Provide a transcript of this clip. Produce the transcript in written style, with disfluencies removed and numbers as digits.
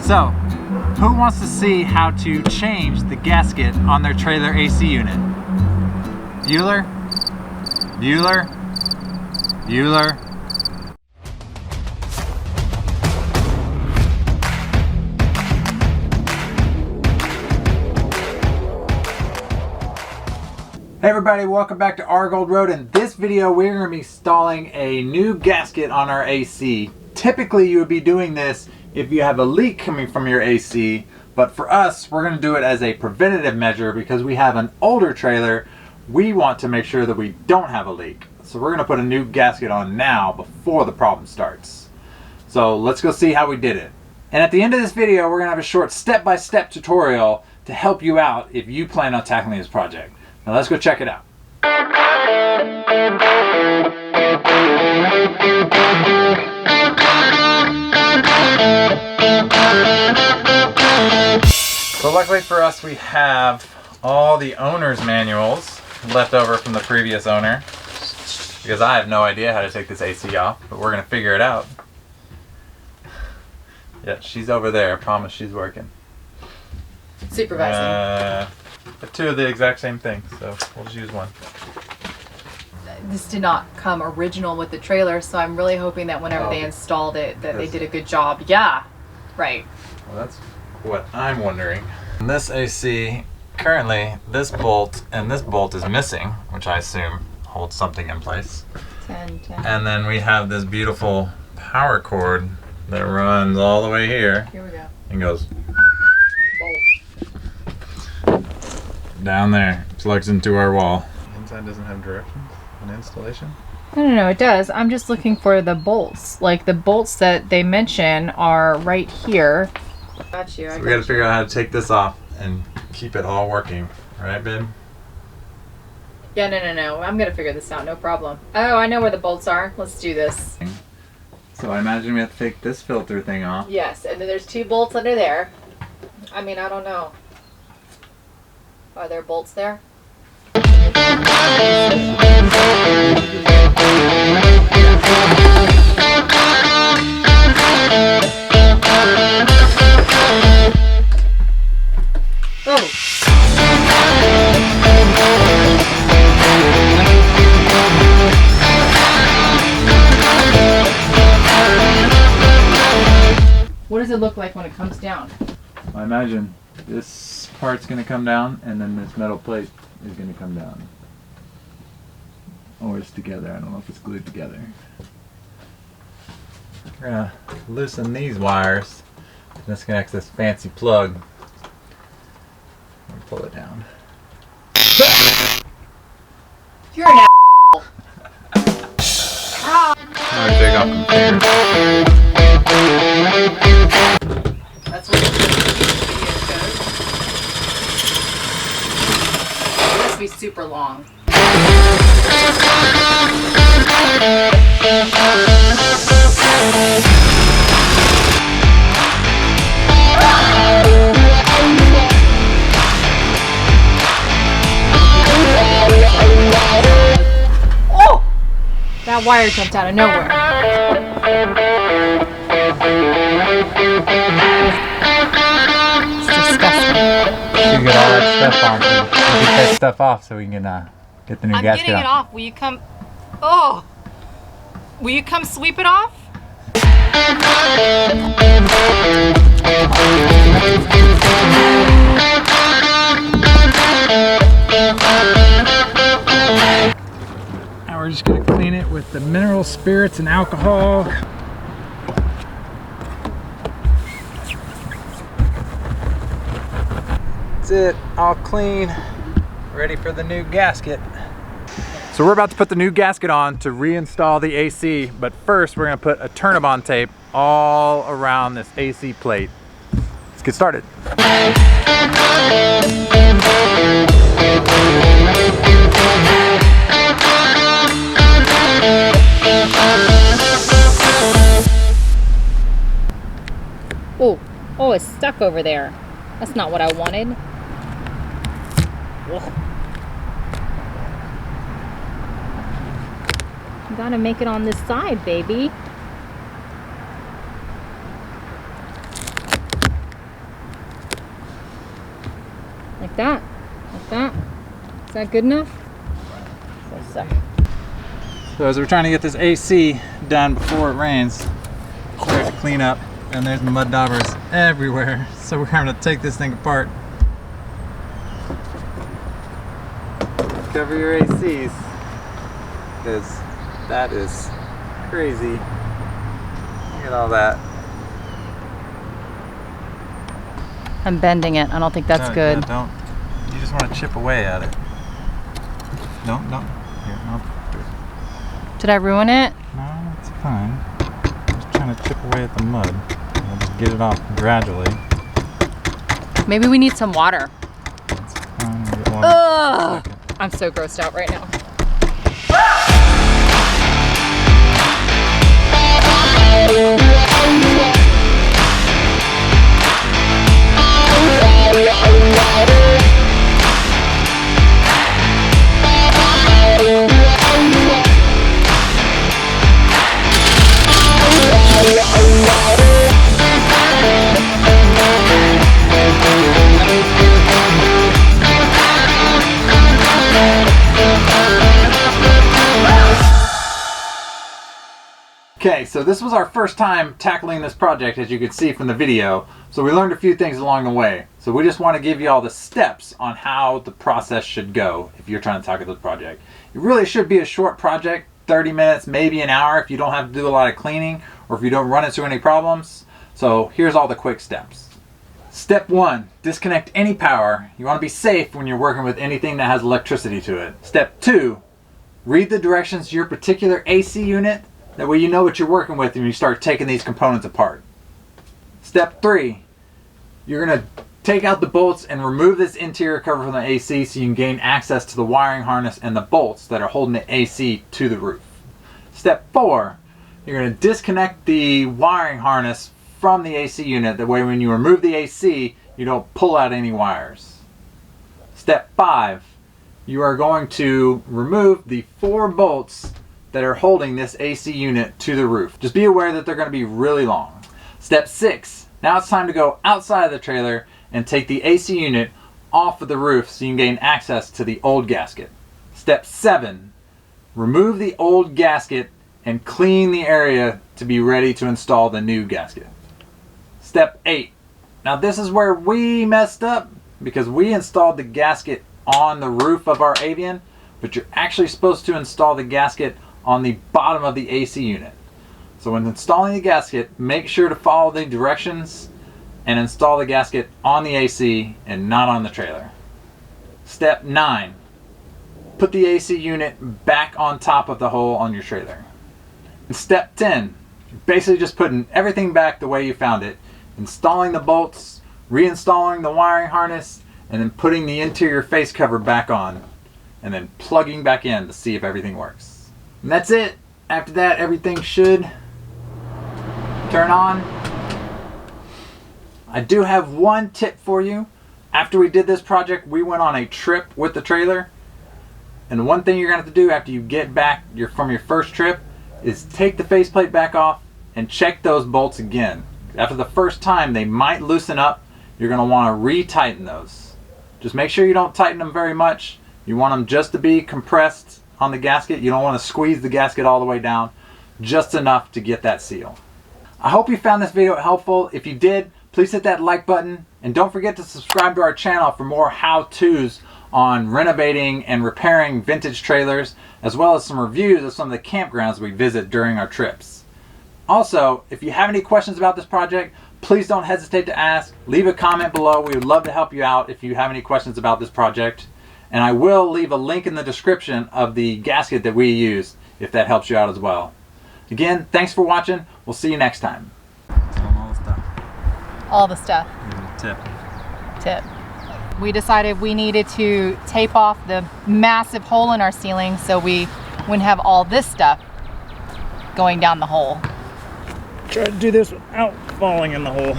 So, who wants to see how to change the gasket on their trailer AC unit? Bueller? Bueller? Bueller? Hey everybody, welcome back to Our Gold Road. In this video, we're going to be installing a new gasket on our AC. Typically, you would be doing this if you have a leak coming from your AC, but for us, we're going to do it as a preventative measure because we have an older trailer. We want to make sure that we don't have a leak. So we're going to put a new gasket on now before the problem starts. So let's go see how we did it. And at the end of this video, we're going to have a short step-by-step tutorial to help you out if you plan on tackling this project. Now let's go check it out. So luckily for us, we have all the owner's manuals left over from the previous owner, because I have no idea how to take this AC off, but we're gonna figure it out. Yeah, she's over there. I promise she's working. Supervising. Two of the exact same thing, so we'll just use one. This did not come original with the trailer, so I'm really hoping that whenever they installed it, that they did a good job. Yeah, right. Well, that's what I'm wondering. In this AC, currently, this bolt and this bolt is missing, which I assume holds something in place. 10. And then we have this beautiful power cord that runs all the way here. Here we go. And goes down there, plugs into our wall. Inside doesn't have directions on installation? No, it does. I'm just looking for the bolts. Like the bolts that they mention are right here. Got you. So we gotta figure out how to take this off and keep it all working. Right, babe? Yeah, no. I'm gonna figure this out. No problem. Oh, I know where the bolts are. Let's do this. So I imagine we have to take this filter thing off. Yes, and then there's 2 bolts under there. I mean, I don't know. Are there bolts there? Oh! What does it look like when it comes down? I imagine this part's going to come down and then this metal plate is going to come down. Or it's together. I don't know if it's glued together. We're going to loosen these wires. Disconnect this fancy plug. And pull it down. You're an asshole. Now we take off the fingers. That's what the video shows. It must be super long. Oh! That wire jumped out of nowhere. It's disgusting. You get all that stuff on. So we get that stuff off so we can get the new gasket on. I'm getting it off. Will you come? Oh! Will you come sweep it off? Now we're just going to clean it with the mineral spirits and alcohol. That's it, all clean, ready for the new gasket. So we're about to put the new gasket on to reinstall the AC, but first we're going to put a Turnabond tape all around this AC plate. Let's get started. Oh, it's stuck over there. That's not what I wanted. Ugh. You gotta make it on this side, baby. that. Like that. Is that good enough? So as we're trying to get this AC done before it rains, start to clean up, and there's mud daubers everywhere. So we're having to take this thing apart. Cover your ACs, because that is crazy. Look at all that. I'm bending it. I don't think that's good. Yeah, don't. You just want to chip away at it. No. Here, I'll do it. Did I ruin it? No, it's fine. Just trying to chip away at the mud. I'll just get it off gradually. Maybe we need some water. That's fine. I'll get water. Ugh! I'm so grossed out right now. Okay, so this was our first time tackling this project, as you could see from the video. So we learned a few things along the way. So we just want to give you all the steps on how the process should go if you're trying to tackle this project. It really should be a short project, 30 minutes, maybe an hour if you don't have to do a lot of cleaning or if you don't run into any problems. So here's all the quick steps. Step 1, disconnect any power. You want to be safe when you're working with anything that has electricity to it. Step 2, read the directions to your particular AC unit. That way you know what you're working with when you start taking these components apart. Step 3, you're going to take out the bolts and remove this interior cover from the AC so you can gain access to the wiring harness and the bolts that are holding the AC to the roof. Step 4, you're going to disconnect the wiring harness from the AC unit. That way when you remove the AC, you don't pull out any wires. Step 5, you are going to remove the 4 bolts that are holding this AC unit to the roof. Just be aware that they're going to be really long. Step 6, now it's time to go outside of the trailer and take the AC unit off of the roof so you can gain access to the old gasket. Step 7, remove the old gasket and clean the area to be ready to install the new gasket. Step 8, now this is where we messed up because we installed the gasket on the roof of our Avion, but you're actually supposed to install the gasket on the bottom of the AC unit. So when installing the gasket, make sure to follow the directions and install the gasket on the AC and not on the trailer. Step 9, put the AC unit back on top of the hole on your trailer. And step 10, you're basically just putting everything back the way you found it, installing the bolts, reinstalling the wiring harness, and then putting the interior face cover back on, and then plugging back in to see if everything works. And that's it. After that, everything should turn on. I do have one tip for you. After we did this project, we went on a trip with the trailer. And the one thing you're going to have to do after you get back from your first trip is take the faceplate back off and check those bolts again. After the first time, they might loosen up. You're going to want to re-tighten those. Just make sure you don't tighten them very much. You want them just to be compressed on the gasket. You don't want to squeeze the gasket all the way down, just enough to get that seal. I hope you found this video helpful. If you did, please hit that like button and don't forget to subscribe to our channel for more how-tos on renovating and repairing vintage trailers, as well as some reviews of some of the campgrounds we visit during our trips. Also, if you have any questions about this project, please don't hesitate to ask. Leave a comment below. We would love to help you out if you have any questions about this project. And I will leave a link in the description of the gasket that we used if that helps you out as well. Again, thanks for watching. We'll see you next time. All the stuff. All the stuff. Tip. We decided we needed to tape off the massive hole in our ceiling so we wouldn't have all this stuff going down the hole. Try to do this without falling in the hole.